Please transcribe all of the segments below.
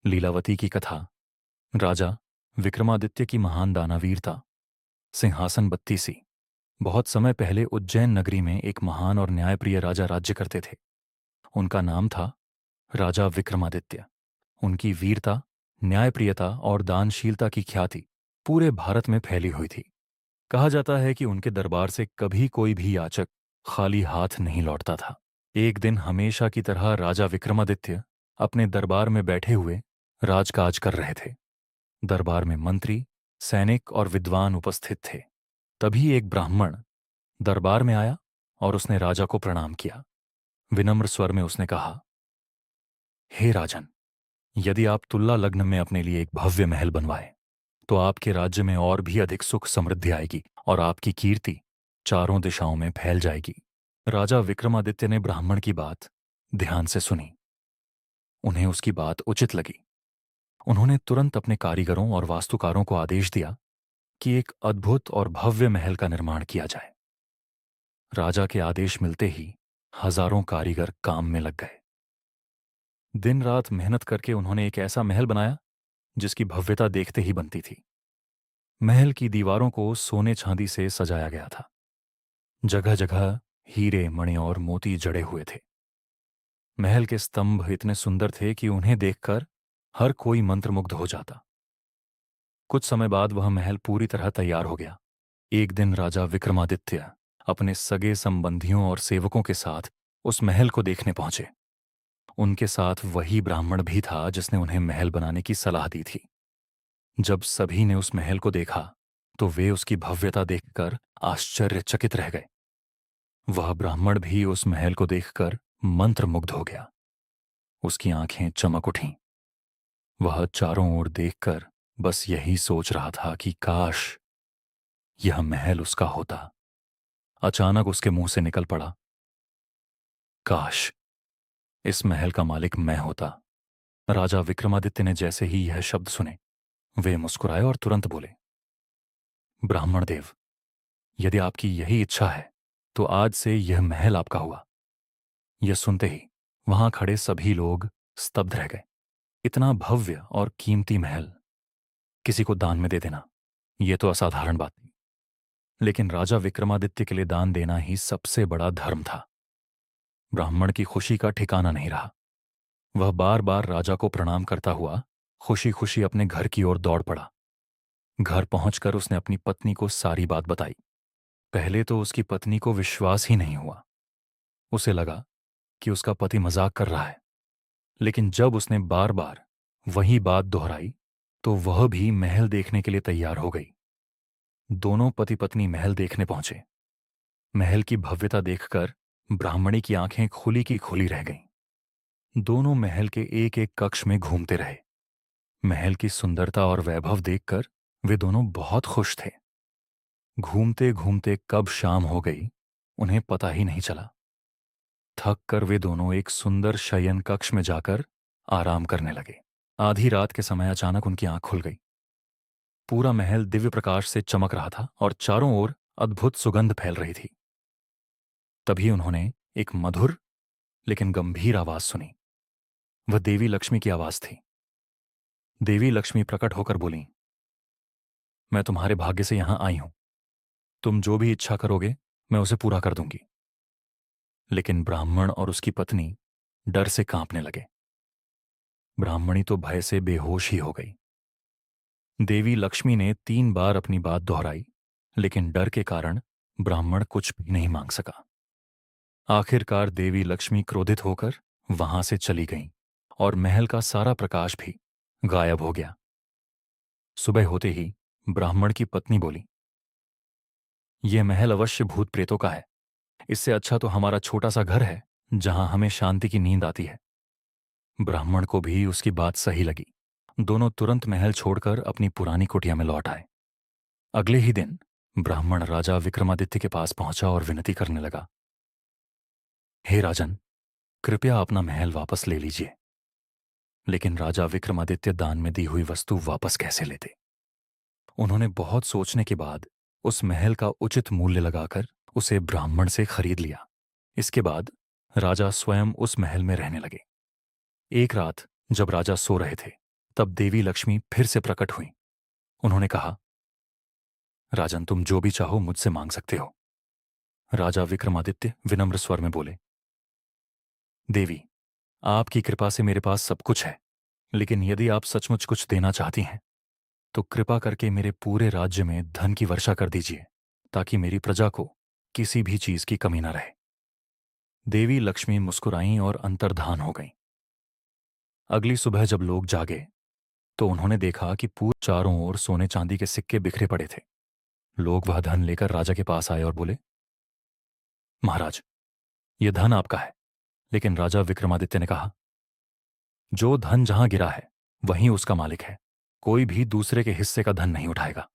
लीलावती की कथा। राजा विक्रमादित्य की महान दानवीरता। सिंहासन बत्तीसी। बहुत समय पहले उज्जैन नगरी में एक महान और न्यायप्रिय राजा राज्य करते थे। उनका नाम था राजा विक्रमादित्य। उनकी वीरता, न्यायप्रियता और दानशीलता की ख्याति पूरे भारत में फैली हुई थी। कहा जाता है कि उनके दरबार से कभी कोई भी याचक खाली हाथ नहीं लौटता था। एक दिन हमेशा की तरह राजा विक्रमादित्य अपने दरबार में बैठे हुए राजकाज कर रहे थे। दरबार में मंत्री, सैनिक और विद्वान उपस्थित थे। तभी एक ब्राह्मण दरबार में आया और उसने राजा को प्रणाम किया। विनम्र स्वर में उसने कहा, हे राजन, यदि आप तुल्ला लग्न में अपने लिए एक भव्य महल बनवाए तो आपके राज्य में और भी अधिक सुख समृद्धि आएगी और आपकी कीर्ति चारों दिशाओं में फैल जाएगी। राजा विक्रमादित्य ने ब्राह्मण की बात ध्यान से सुनी। उन्हें उसकी बात उचित लगी। उन्होंने तुरंत अपने कारीगरों और वास्तुकारों को आदेश दिया कि एक अद्भुत और भव्य महल का निर्माण किया जाए। राजा के आदेश मिलते ही हजारों कारीगर काम में लग गए। दिन रात मेहनत करके उन्होंने एक ऐसा महल बनाया जिसकी भव्यता देखते ही बनती थी। महल की दीवारों को सोने चांदी से सजाया गया था। जगह जगह हीरे, मणि और मोती जड़े हुए थे। महल के स्तंभ इतने सुंदर थे कि उन्हें देखकर हर कोई मंत्रमुग्ध हो जाता। कुछ समय बाद वह महल पूरी तरह तैयार हो गया। एक दिन राजा विक्रमादित्य अपने सगे संबंधियों और सेवकों के साथ उस महल को देखने पहुंचे। उनके साथ वही ब्राह्मण भी था जिसने उन्हें महल बनाने की सलाह दी थी। जब सभी ने उस महल को देखा तो वे उसकी भव्यता देखकर आश्चर्यचकित रह गए। वह ब्राह्मण भी उस महल को देखकर मंत्रमुग्ध हो गया। उसकी आंखें चमक उठीं। वह चारों ओर देखकर बस यही सोच रहा था कि काश यह महल उसका होता। अचानक उसके मुंह से निकल पड़ा, काश इस महल का मालिक मैं होता। राजा विक्रमादित्य ने जैसे ही यह शब्द सुने, वे मुस्कुराए और तुरंत बोले, ब्राह्मण देव, यदि आपकी यही इच्छा है तो आज से यह महल आपका हुआ। यह सुनते ही वहां खड़े सभी लोग स्तब्ध रह गए। इतना भव्य और कीमती महल किसी को दान में दे देना, यह तो असाधारण बात थी। लेकिन राजा विक्रमादित्य के लिए दान देना ही सबसे बड़ा धर्म था। ब्राह्मण की खुशी का ठिकाना नहीं रहा। वह बार बार राजा को प्रणाम करता हुआ खुशी खुशी अपने घर की ओर दौड़ पड़ा। घर पहुंचकर उसने अपनी पत्नी को सारी बात बताई। पहले तो उसकी पत्नी को विश्वास ही नहीं हुआ। उसे लगा कि उसका पति मजाक कर रहा है। लेकिन जब उसने बार बार वही बात दोहराई तो वह भी महल देखने के लिए तैयार हो गई। दोनों पति पत्नी महल देखने पहुंचे। महल की भव्यता देखकर ब्राह्मणी की आंखें खुली की खुली रह गईं। दोनों महल के एक एक कक्ष में घूमते रहे। महल की सुंदरता और वैभव देखकर वे दोनों बहुत खुश थे। घूमते घूमते कब शाम हो गई उन्हें पता ही नहीं चला। थक कर वे दोनों एक सुंदर शयन कक्ष में जाकर आराम करने लगे। आधी रात के समय अचानक उनकी आंख खुल गई। पूरा महल दिव्य प्रकाश से चमक रहा था और चारों ओर अद्भुत सुगंध फैल रही थी। तभी उन्होंने एक मधुर लेकिन गंभीर आवाज सुनी। वह देवी लक्ष्मी की आवाज थी। देवी लक्ष्मी प्रकट होकर बोली, मैं तुम्हारे भाग्य से यहां आई हूं। तुम जो भी इच्छा करोगे मैं उसे पूरा कर दूंगी। लेकिन ब्राह्मण और उसकी पत्नी डर से कांपने लगे। ब्राह्मणी तो भय से बेहोश ही हो गई। देवी लक्ष्मी ने 3 बार अपनी बात दोहराई, लेकिन डर के कारण ब्राह्मण कुछ भी नहीं मांग सका। आखिरकार देवी लक्ष्मी क्रोधित होकर वहां से चली गईं और महल का सारा प्रकाश भी गायब हो गया। सुबह होते ही ब्राह्मण की पत्नी बोली, यह महल अवश्य भूत प्रेतों का है। इससे अच्छा तो हमारा छोटा सा घर है जहां हमें शांति की नींद आती है। ब्राह्मण को भी उसकी बात सही लगी। दोनों तुरंत महल छोड़कर अपनी पुरानी कुटिया में लौट आए। अगले ही दिन ब्राह्मण राजा विक्रमादित्य के पास पहुंचा और विनती करने लगा, हे राजन, कृपया अपना महल वापस ले लीजिए। लेकिन राजा विक्रमादित्य दान में दी हुई वस्तु वापस कैसे लेते? उन्होंने बहुत सोचने के बाद उस महल का उचित मूल्य लगाकर उसे ब्राह्मण से खरीद लिया। इसके बाद राजा स्वयं उस महल में रहने लगे। एक रात जब राजा सो रहे थे तब देवी लक्ष्मी फिर से प्रकट हुई। उन्होंने कहा, राजन, तुम जो भी चाहो मुझसे मांग सकते हो। राजा विक्रमादित्य विनम्र स्वर में बोले, देवी, आपकी कृपा से मेरे पास सब कुछ है, लेकिन यदि आप सचमुच कुछ देना चाहती हैं तो कृपा करके मेरे पूरे राज्य में धन की वर्षा कर दीजिए, ताकि मेरी प्रजा को किसी भी चीज की कमी न रहे। देवी लक्ष्मी मुस्कुराईं और अंतर्धान हो गईं। अगली सुबह जब लोग जागे तो उन्होंने देखा कि पूरे चारों ओर सोने चांदी के सिक्के बिखरे पड़े थे। लोग वह धन लेकर राजा के पास आए और बोले, महाराज, यह धन आपका है। लेकिन राजा विक्रमादित्य ने कहा, जो धन जहां गिरा है वहीं उसका मालिक है। कोई भी दूसरे के हिस्से का धन नहीं उठाएगा।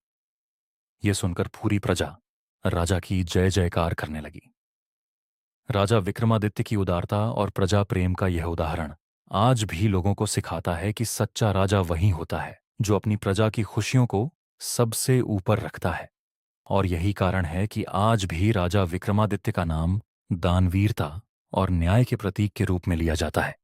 यह सुनकर पूरी प्रजा राजा की जय जयकार करने लगी। राजा विक्रमादित्य की उदारता और प्रजा प्रेम का यह उदाहरण आज भी लोगों को सिखाता है कि सच्चा राजा वही होता है जो अपनी प्रजा की खुशियों को सबसे ऊपर रखता है। और यही कारण है कि आज भी राजा विक्रमादित्य का नाम दानवीरता और न्याय के प्रतीक के रूप में लिया जाता है।